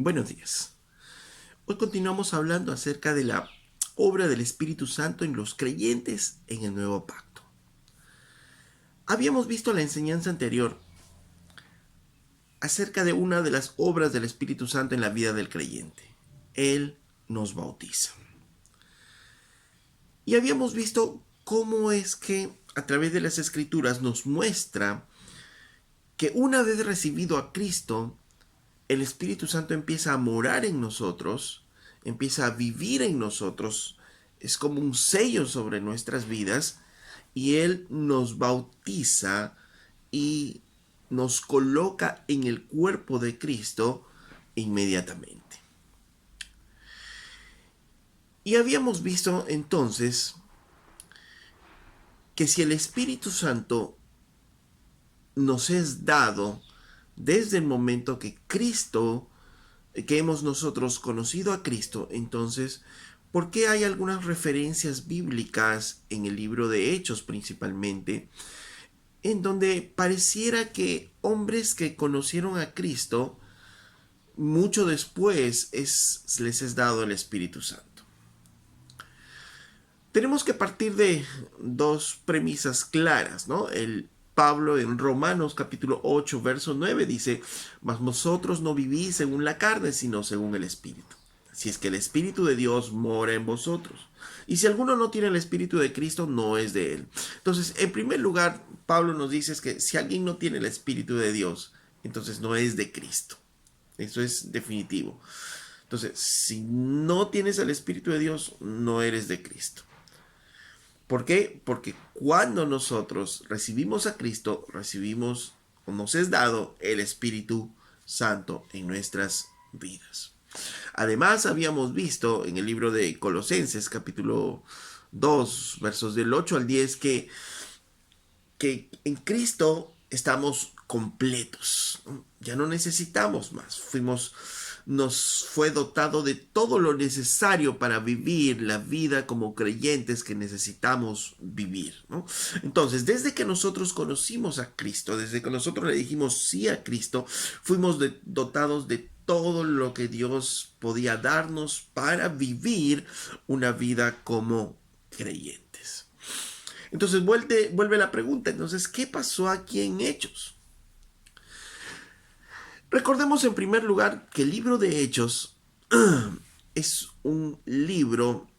Buenos días. Hoy continuamos hablando acerca de la obra del Espíritu Santo en los creyentes en el nuevo pacto. Habíamos visto la enseñanza anterior acerca de una de las obras del Espíritu Santo en la vida del creyente. Él nos bautiza. Y habíamos visto cómo es que a través de las Escrituras nos muestra que una vez recibido a Cristo, el Espíritu Santo empieza a morar en nosotros, empieza a vivir en nosotros, es como un sello sobre nuestras vidas y Él nos bautiza y nos coloca en el cuerpo de Cristo inmediatamente. Y habíamos visto entonces que si el Espíritu Santo nos es dado desde el momento que hemos nosotros conocido a Cristo, entonces, ¿por qué hay algunas referencias bíblicas en el libro de Hechos principalmente, en donde pareciera que hombres que conocieron a Cristo, mucho después les es dado el Espíritu Santo? Tenemos que partir de dos premisas claras, ¿no? Pablo en Romanos capítulo 8, verso 9 dice, mas vosotros no vivís según la carne, sino según el Espíritu. Si es que el Espíritu de Dios mora en vosotros. Y si alguno no tiene el Espíritu de Cristo, no es de él. Entonces, en primer lugar, Pablo nos dice que si alguien no tiene el Espíritu de Dios, entonces no es de Cristo. Eso es definitivo. Entonces, si no tienes el Espíritu de Dios, no eres de Cristo. ¿Por qué? Porque cuando nosotros recibimos a Cristo, recibimos o nos es dado el Espíritu Santo en nuestras vidas. Además, habíamos visto en el libro de Colosenses, capítulo 2, versos del 8 al 10, que en Cristo estamos completos. Ya no necesitamos más. Nos fue dotado de todo lo necesario para vivir la vida como creyentes que necesitamos vivir, ¿no? Entonces, desde que nosotros conocimos a Cristo, desde que nosotros le dijimos sí a Cristo, fuimos dotados de todo lo que Dios podía darnos para vivir una vida como creyentes. Entonces vuelve la pregunta, entonces, ¿qué pasó aquí en Hechos? Recordemos en primer lugar que el libro de Hechos es un libro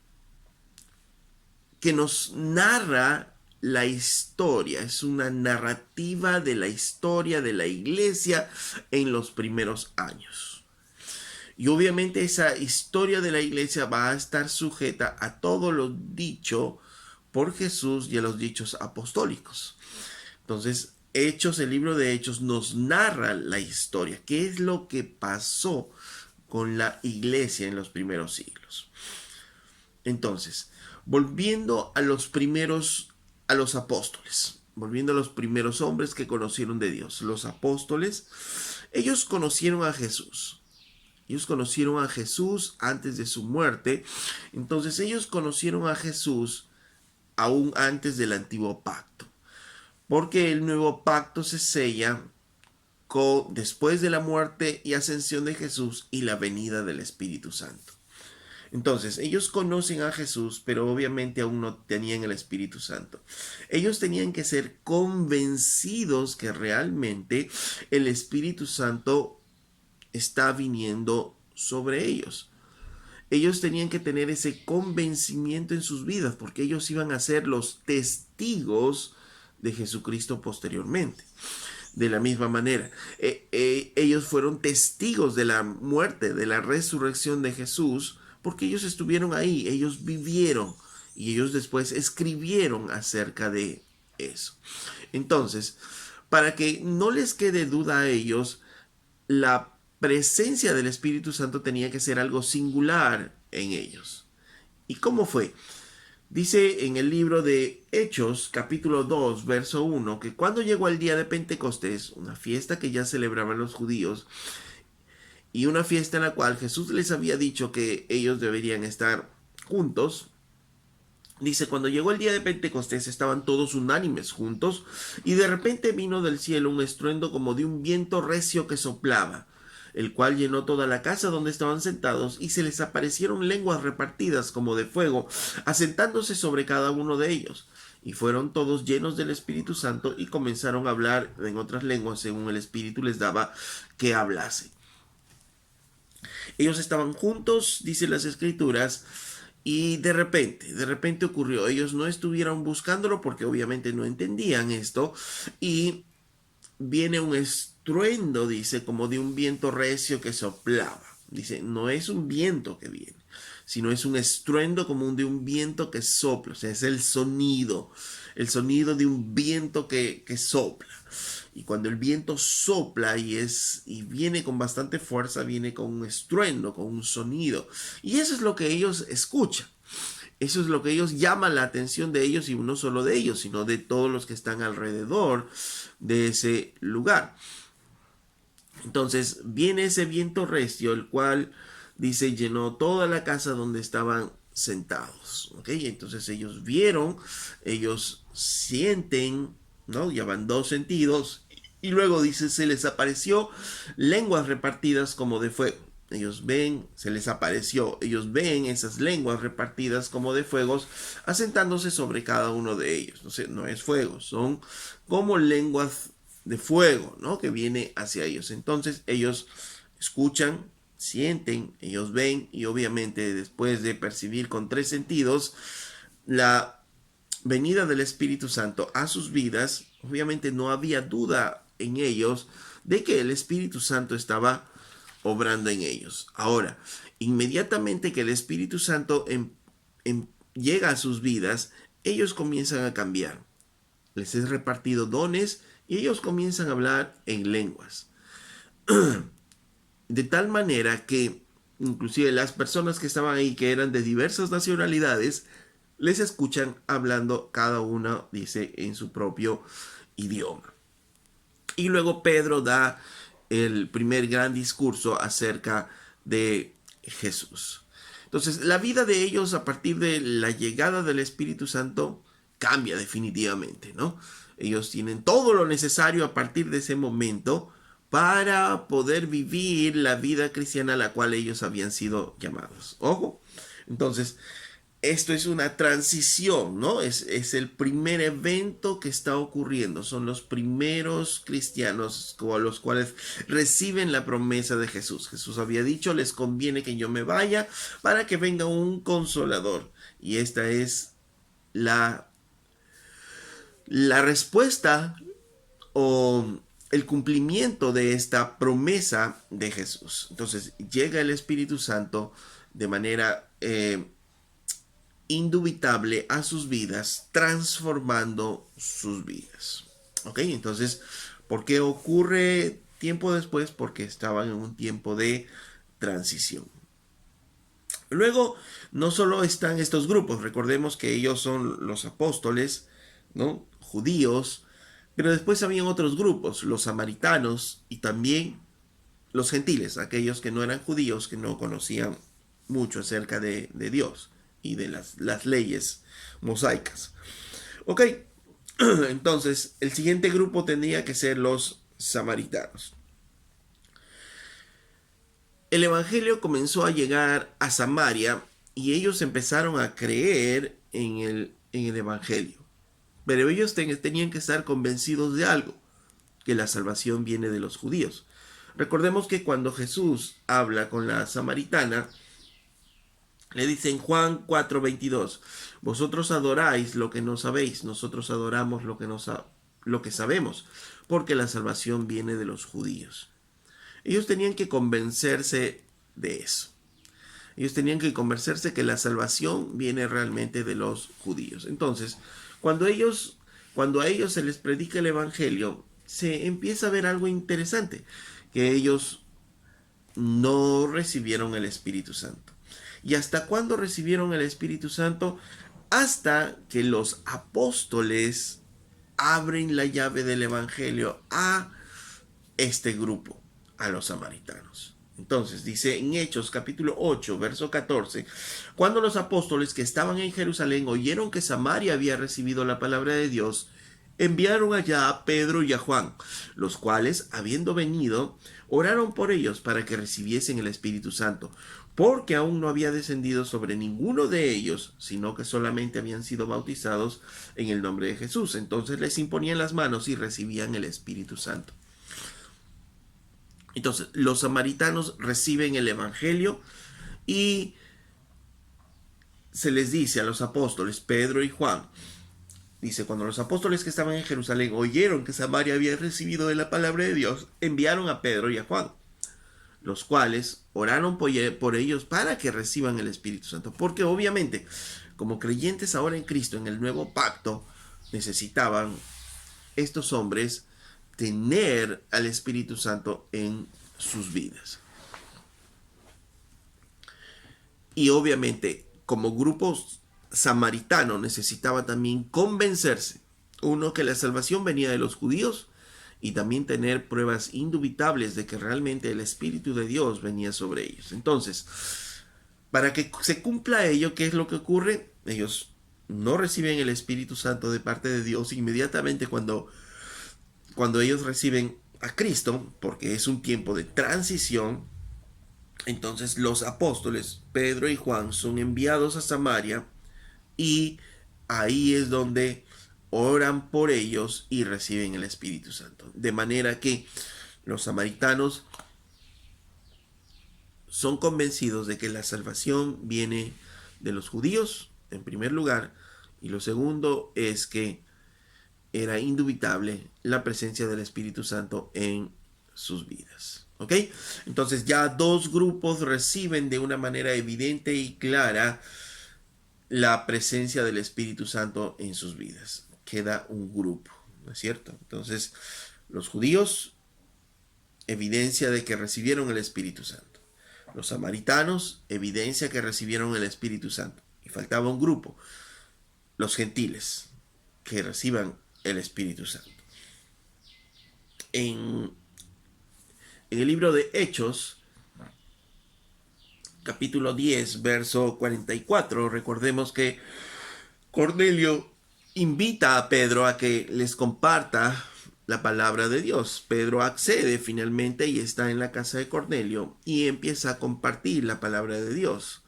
que nos narra la historia, es una narrativa de la historia de la iglesia en los primeros años. Y obviamente esa historia de la iglesia va a estar sujeta a todo lo dicho por Jesús y a los dichos apostólicos. Entonces, el libro de Hechos nos narra la historia, qué es lo que pasó con la iglesia en los primeros siglos. Entonces, volviendo a los apóstoles, volviendo a los primeros hombres que conocieron de Dios, los apóstoles, ellos conocieron a Jesús. Ellos conocieron a Jesús antes de su muerte. Entonces ellos conocieron a Jesús aún antes del antiguo pacto. Porque el nuevo pacto se sella después de la muerte y ascensión de Jesús y la venida del Espíritu Santo. Entonces, ellos conocen a Jesús, pero obviamente aún no tenían el Espíritu Santo. Ellos tenían que ser convencidos que realmente el Espíritu Santo está viniendo sobre ellos. Ellos tenían que tener ese convencimiento en sus vidas, porque ellos iban a ser los testigos de Jesucristo posteriormente. De la misma manera, ellos fueron testigos de la muerte, de la resurrección de Jesús, porque ellos estuvieron ahí, ellos vivieron y ellos después escribieron acerca de eso. Entonces, para que no les quede duda a ellos, la presencia del Espíritu Santo tenía que ser algo singular en ellos. ¿Y cómo fue? Dice en el libro de Hechos, capítulo 2, verso 1, que cuando llegó el día de Pentecostés, una fiesta que ya celebraban los judíos, y una fiesta en la cual Jesús les había dicho que ellos deberían estar juntos, dice, cuando llegó el día de Pentecostés estaban todos unánimes juntos, y de repente vino del cielo un estruendo como de un viento recio que soplaba, el cual llenó toda la casa donde estaban sentados, y se les aparecieron lenguas repartidas como de fuego, asentándose sobre cada uno de ellos. Y fueron todos llenos del Espíritu Santo y comenzaron a hablar en otras lenguas según el Espíritu les daba que hablase. Ellos estaban juntos, dice las Escrituras, y de repente ocurrió. Ellos no estuvieron buscándolo porque obviamente no entendían esto, y viene un estruendo, dice, como de un viento recio que soplaba. Dice, no es un viento que viene, sino es un estruendo como de un viento que sopla. O sea, es el sonido de un viento que sopla. Y cuando el viento sopla y viene con bastante fuerza, viene con un estruendo, con un sonido. Y eso es lo que ellos escuchan. Eso es lo que ellos llaman la atención de ellos, y no solo de ellos, sino de todos los que están alrededor de ese lugar. Entonces viene ese viento recio, el cual, dice, llenó toda la casa donde estaban sentados. ¿Ok? Entonces ellos vieron, ellos sienten, ¿no? Ya van dos sentidos. Y luego dice, se les apareció lenguas repartidas como de fuego. Ellos ven, se les apareció, ellos ven esas lenguas repartidas como de fuegos, asentándose sobre cada uno de ellos. No es fuego, son como lenguas de fuego, ¿no? Que viene hacia ellos. Entonces ellos escuchan, sienten, ellos ven, y obviamente después de percibir con tres sentidos la venida del Espíritu Santo a sus vidas, obviamente no había duda en ellos de que el Espíritu Santo estaba obrando en ellos. Ahora, inmediatamente que el Espíritu Santo llega a sus vidas, ellos comienzan a cambiar. Les es repartido dones y ellos comienzan a hablar en lenguas. De tal manera que inclusive las personas que estaban ahí, que eran de diversas nacionalidades, les escuchan hablando cada uno, dice, en su propio idioma. Y luego Pedro da el primer gran discurso acerca de Jesús. Entonces, la vida de ellos a partir de la llegada del Espíritu Santo cambia definitivamente, ¿no? Ellos tienen todo lo necesario a partir de ese momento para poder vivir la vida cristiana a la cual ellos habían sido llamados. Ojo, entonces, esto es una transición, ¿no? Es el primer evento que está ocurriendo. Son los primeros cristianos con los cuales reciben la promesa de Jesús. Jesús había dicho, les conviene que yo me vaya para que venga un consolador. Y esta es la respuesta o el cumplimiento de esta promesa de Jesús. Entonces llega el Espíritu Santo de manera indubitable a sus vidas, transformando sus vidas. ¿Ok? Entonces, ¿por qué ocurre tiempo después? Porque estaban en un tiempo de transición. Luego, no solo están estos grupos, recordemos que ellos son los apóstoles, ¿no? Judíos, pero después habían otros grupos, los samaritanos y también los gentiles, aquellos que no eran judíos, que no conocían mucho acerca de Dios y de las leyes mosaicas. Ok, entonces el siguiente grupo tendría que ser los samaritanos. El evangelio comenzó a llegar a Samaria y ellos empezaron a creer en el evangelio. Pero ellos tenían que estar convencidos de algo, que la salvación viene de los judíos. Recordemos que cuando Jesús habla con la samaritana, le dice en Juan 4:22, vosotros adoráis lo que no sabéis, nosotros adoramos lo que sabemos, porque la salvación viene de los judíos. Ellos tenían que convencerse de eso. Ellos tenían que convencerse que la salvación viene realmente de los judíos. Entonces, cuando a ellos se les predica el evangelio, se empieza a ver algo interesante, que ellos no recibieron el Espíritu Santo. ¿Y hasta cuándo recibieron el Espíritu Santo? Hasta que los apóstoles abren la llave del evangelio a este grupo, a los samaritanos. Entonces dice en Hechos capítulo 8, verso 14, cuando los apóstoles que estaban en Jerusalén oyeron que Samaria había recibido la palabra de Dios, enviaron allá a Pedro y a Juan, los cuales, habiendo venido, oraron por ellos para que recibiesen el Espíritu Santo, porque aún no había descendido sobre ninguno de ellos, sino que solamente habían sido bautizados en el nombre de Jesús. Entonces les imponían las manos y recibían el Espíritu Santo. Entonces, los samaritanos reciben el Evangelio y se les dice a los apóstoles, Pedro y Juan, dice, cuando los apóstoles que estaban en Jerusalén oyeron que Samaria había recibido de la palabra de Dios, enviaron a Pedro y a Juan, los cuales oraron por ellos para que reciban el Espíritu Santo. Porque obviamente, como creyentes ahora en Cristo, en el nuevo pacto, necesitaban estos hombres tener al Espíritu Santo en sus vidas. Y obviamente, como grupos samaritano necesitaba también convencerse, uno, que la salvación venía de los judíos, y también tener pruebas indubitables de que realmente el Espíritu de Dios venía sobre ellos. Entonces, para que se cumpla ello, ¿qué es lo que ocurre? Ellos no reciben el Espíritu Santo de parte de Dios inmediatamente cuando ellos reciben a Cristo, porque es un tiempo de transición. Entonces los apóstoles Pedro y Juan son enviados a Samaria y ahí es donde oran por ellos y reciben el Espíritu Santo. De manera que los samaritanos son convencidos de que la salvación viene de los judíos, en primer lugar, y lo segundo es que era indubitable la presencia del Espíritu Santo en sus vidas. ¿Ok? Entonces ya dos grupos reciben de una manera evidente y clara la presencia del Espíritu Santo en sus vidas. Queda un grupo, ¿no es cierto? Entonces, los judíos, evidencia de que recibieron el Espíritu Santo. Los samaritanos, evidencia que recibieron el Espíritu Santo. Y faltaba un grupo, los gentiles, que reciban el Espíritu Santo. En el libro de Hechos, capítulo 10, verso 44, recordemos que Cornelio invita a Pedro a que les comparta la palabra de Dios. Pedro accede finalmente y está en la casa de Cornelio y empieza a compartir la palabra de Dios.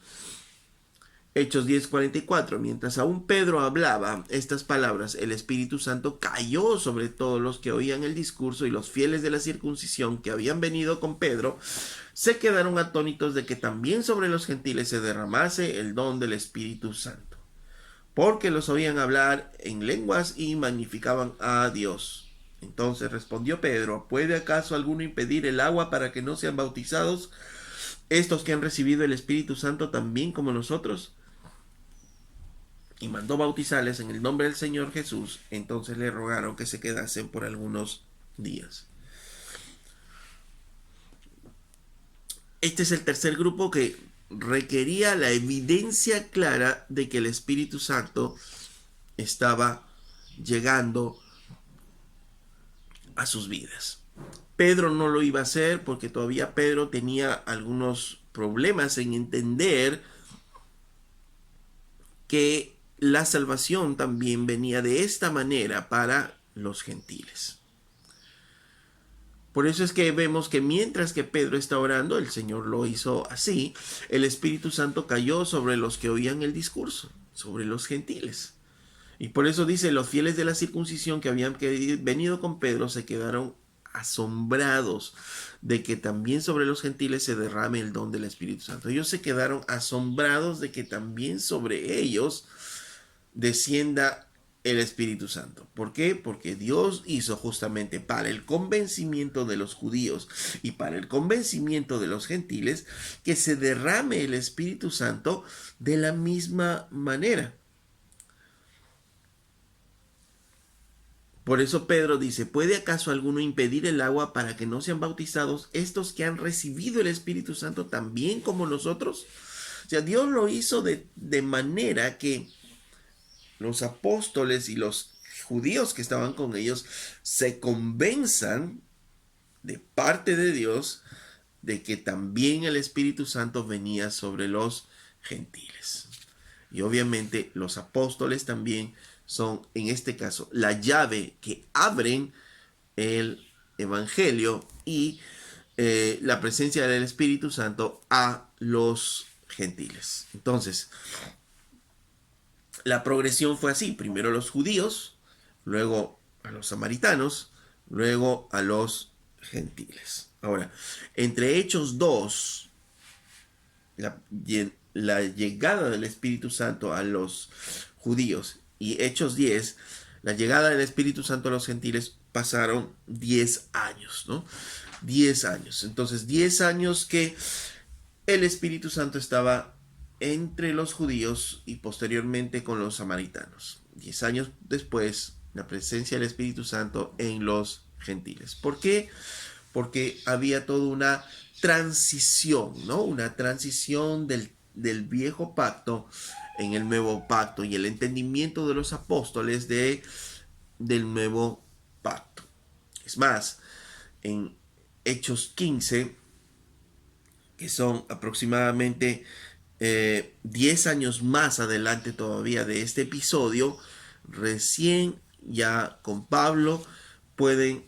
Hechos 10:44. Mientras aún Pedro hablaba estas palabras, el Espíritu Santo cayó sobre todos los que oían el discurso, y los fieles de la circuncisión que habían venido con Pedro se quedaron atónitos de que también sobre los gentiles se derramase el don del Espíritu Santo, porque los oían hablar en lenguas y magnificaban a Dios. Entonces respondió Pedro, ¿puede acaso alguno impedir el agua para que no sean bautizados estos que han recibido el Espíritu Santo también como nosotros? Y mandó bautizarles en el nombre del Señor Jesús. Entonces le rogaron que se quedasen por algunos días. Este es el tercer grupo que requería la evidencia clara de que el Espíritu Santo estaba llegando a sus vidas. Pedro no lo iba a hacer porque todavía Pedro tenía algunos problemas en entender que la salvación también venía de esta manera para los gentiles. Por eso es que vemos que mientras que Pedro está orando, el Señor lo hizo así, el Espíritu Santo cayó sobre los que oían el discurso, sobre los gentiles. Y por eso dice, los fieles de la circuncisión que habían venido con Pedro se quedaron asombrados de que también sobre los gentiles se derrame el don del Espíritu Santo. Ellos se quedaron asombrados de que también sobre ellos descienda el Espíritu Santo. ¿Por qué? Porque Dios hizo justamente para el convencimiento de los judíos y para el convencimiento de los gentiles que se derrame el Espíritu Santo de la misma manera. Por eso Pedro dice, ¿puede acaso alguno impedir el agua para que no sean bautizados estos que han recibido el Espíritu Santo también como nosotros? O sea, Dios lo hizo de manera que los apóstoles y los judíos que estaban con ellos se convenzan de parte de Dios de que también el Espíritu Santo venía sobre los gentiles. Y obviamente los apóstoles también son, en este caso, la llave que abren el Evangelio y la presencia del Espíritu Santo a los gentiles. Entonces, la progresión fue así: primero los judíos, luego a los samaritanos, luego a los gentiles. Ahora, entre Hechos 2, la, la llegada del Espíritu Santo a los judíos, y Hechos 10, la llegada del Espíritu Santo a los gentiles, pasaron 10 años, ¿no? 10 años. Entonces, 10 años que el Espíritu Santo estaba entre los judíos y posteriormente con los samaritanos. 10 años después, la presencia del Espíritu Santo en los gentiles. ¿Por qué? Porque había toda una transición, ¿no? Una transición del viejo pacto en el nuevo pacto y el entendimiento de los apóstoles del nuevo pacto. Es más, en Hechos 15, que son aproximadamente 10 años más adelante todavía de este episodio, recién ya con Pablo pueden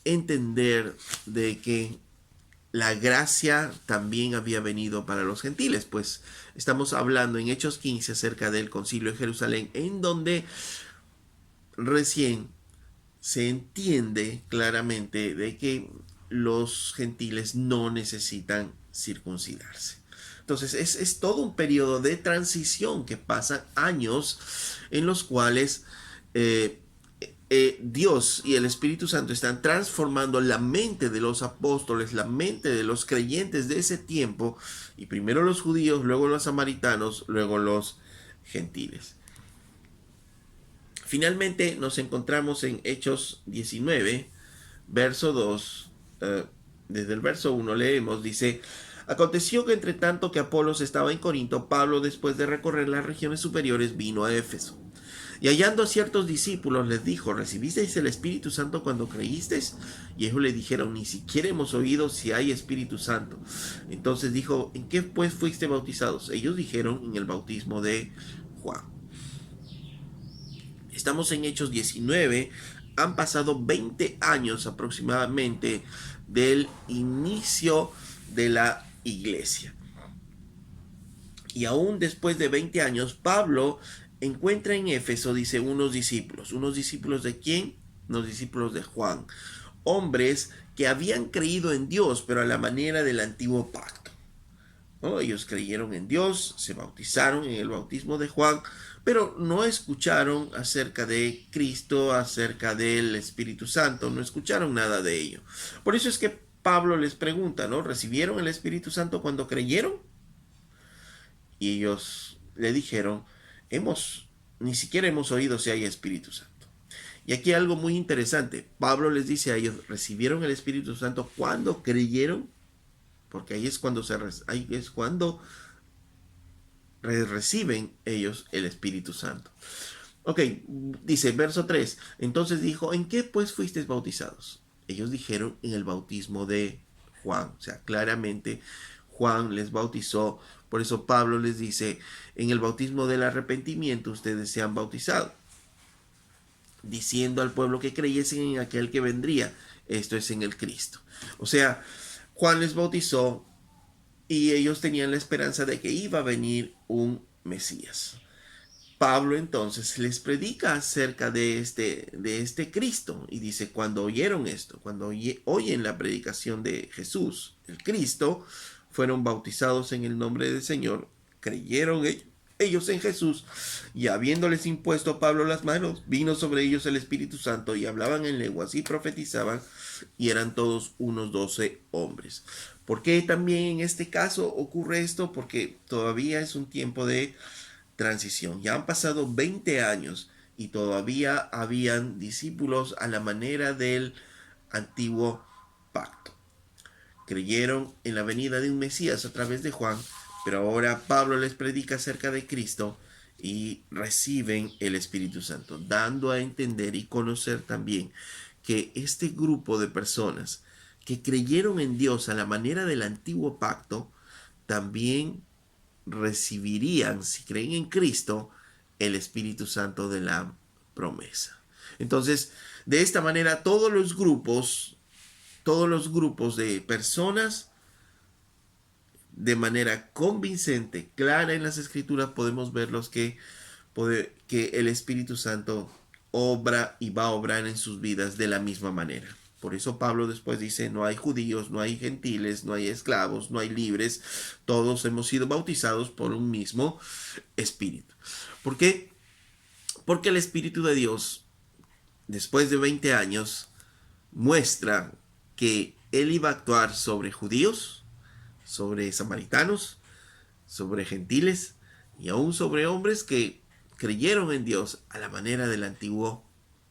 entender de que la gracia también había venido para los gentiles, pues estamos hablando en Hechos 15 acerca del concilio de Jerusalén, en donde recién se entiende claramente de que los gentiles no necesitan circuncidarse. Entonces es todo un periodo de transición que pasan años en los cuales Dios y el Espíritu Santo están transformando la mente de los apóstoles, la mente de los creyentes de ese tiempo, y primero los judíos, luego los samaritanos, luego los gentiles. Finalmente nos encontramos en Hechos 19, verso 2, desde el verso 1 leemos, dice: aconteció que entre tanto que Apolos estaba en Corinto, Pablo, después de recorrer las regiones superiores, vino a Éfeso. Y hallando a ciertos discípulos, les dijo: ¿recibisteis el Espíritu Santo cuando creísteis? Y ellos le dijeron: ni siquiera hemos oído si hay Espíritu Santo. Entonces dijo: ¿en qué pues fuiste bautizados? Ellos dijeron: en el bautismo de Juan. Estamos en Hechos 19, han pasado 20 años aproximadamente del inicio de la iglesia. Y aún después de 20 años, Pablo encuentra en Éfeso, dice, unos discípulos. ¿Unos discípulos de quién? Unos discípulos de Juan. Hombres que habían creído en Dios, pero a la manera del antiguo pacto, ¿no? Ellos creyeron en Dios, se bautizaron en el bautismo de Juan, pero no escucharon acerca de Cristo, acerca del Espíritu Santo, no escucharon nada de ello. Por eso es que Pablo les pregunta, ¿no? ¿Recibieron el Espíritu Santo cuando creyeron? Y ellos le dijeron: ni siquiera hemos oído si hay Espíritu Santo. Y aquí algo muy interesante. Pablo les dice a ellos: ¿recibieron el Espíritu Santo cuando creyeron? Porque ahí es cuando reciben ellos el Espíritu Santo. Ok, dice verso 3. Entonces dijo: ¿en qué pues fuisteis bautizados? Ellos dijeron: en el bautismo de Juan. O sea, claramente Juan les bautizó. Por eso Pablo les dice: en el bautismo del arrepentimiento ustedes se han bautizado, diciendo al pueblo que creyesen en aquel que vendría, esto es, en el Cristo. O sea, Juan les bautizó y ellos tenían la esperanza de que iba a venir un Mesías. Pablo entonces les predica acerca de este Cristo y dice: cuando oyeron esto, cuando oyen la predicación de Jesús, el Cristo, fueron bautizados en el nombre del Señor, creyeron ellos en Jesús, y habiéndoles impuesto Pablo las manos, vino sobre ellos el Espíritu Santo, y hablaban en lenguas y profetizaban, y eran todos unos 12 hombres. ¿Por qué también en este caso ocurre esto? Porque todavía es un tiempo de transición. Ya han pasado 20 años y todavía habían discípulos a la manera del antiguo pacto. Creyeron en la venida de un Mesías a través de Juan, pero ahora Pablo les predica acerca de Cristo y reciben el Espíritu Santo, dando a entender y conocer también que este grupo de personas que creyeron en Dios a la manera del antiguo pacto, también recibirían, si creen en Cristo, el Espíritu Santo de la promesa. Entonces, de esta manera, todos los grupos de personas, de manera convincente, clara en las Escrituras, podemos ver que el Espíritu Santo obra y va a obrar en sus vidas de la misma manera. Por eso Pablo después dice, no hay judíos, no hay gentiles, no hay esclavos, no hay libres, todos hemos sido bautizados por un mismo Espíritu. ¿Por qué? Porque el Espíritu de Dios, después de 20 años, muestra que Él iba a actuar sobre judíos, sobre samaritanos, sobre gentiles y aún sobre hombres que creyeron en Dios a la manera del antiguo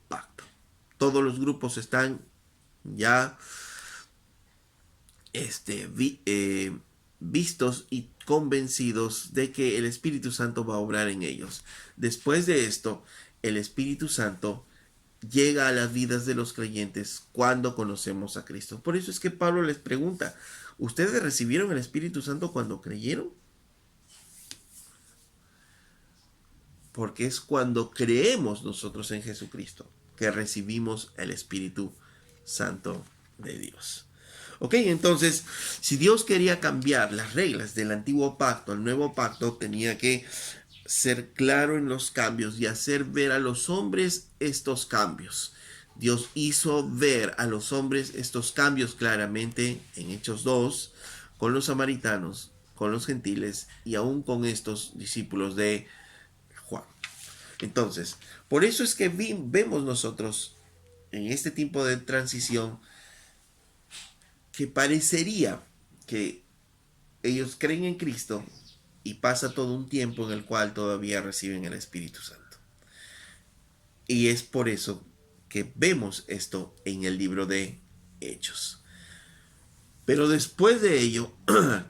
pacto. Todos los grupos están ya vistos y convencidos de que el Espíritu Santo va a obrar en ellos. Después de esto, el Espíritu Santo llega a las vidas de los creyentes cuando conocemos a Cristo. Por eso es que Pablo les pregunta, ¿ustedes recibieron el Espíritu Santo cuando creyeron? Porque es cuando creemos nosotros en Jesucristo que recibimos el Espíritu Santo de Dios. Ok, entonces, si Dios quería cambiar las reglas del antiguo pacto al nuevo pacto, tenía que ser claro en los cambios y hacer ver a los hombres estos cambios. Dios hizo ver a los hombres estos cambios claramente en Hechos 2, con los samaritanos, con los gentiles y aún con estos discípulos de Juan. Entonces, por eso es que vemos nosotros en este tiempo de transición que parecería que ellos creen en Cristo y pasa todo un tiempo en el cual todavía reciben el Espíritu Santo. Y es por eso que vemos esto en el libro de Hechos. Pero después de ello,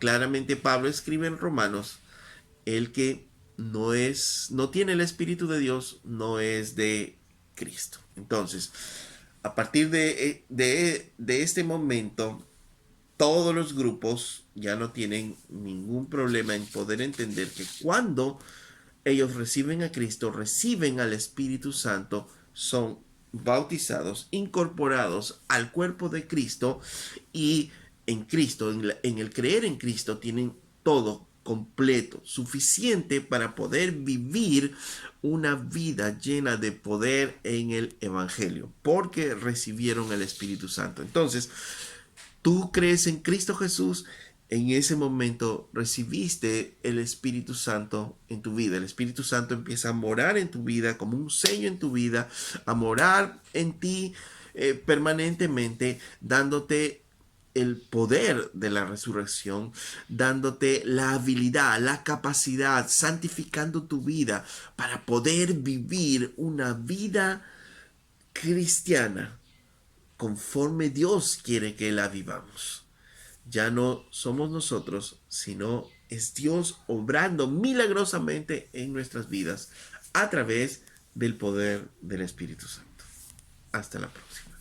claramente Pablo escribe en Romanos, el que no tiene el Espíritu de Dios, no es de Cristo. Entonces, a partir de este momento, todos los grupos ya no tienen ningún problema en poder entender que cuando ellos reciben a Cristo, reciben al Espíritu Santo, son bautizados, incorporados al cuerpo de Cristo y en Cristo, en el creer en Cristo, tienen todo completo, suficiente para poder vivir una vida llena de poder en el Evangelio, porque recibieron el Espíritu Santo. Entonces, tú crees en Cristo Jesús, en ese momento recibiste el Espíritu Santo en tu vida. El Espíritu Santo empieza a morar en tu vida como un sello en tu vida, a morar en ti permanentemente, dándote el poder de la resurrección, dándote la habilidad, la capacidad, santificando tu vida para poder vivir una vida cristiana conforme Dios quiere que la vivamos. Ya no somos nosotros, sino es Dios obrando milagrosamente en nuestras vidas a través del poder del Espíritu Santo. Hasta la próxima.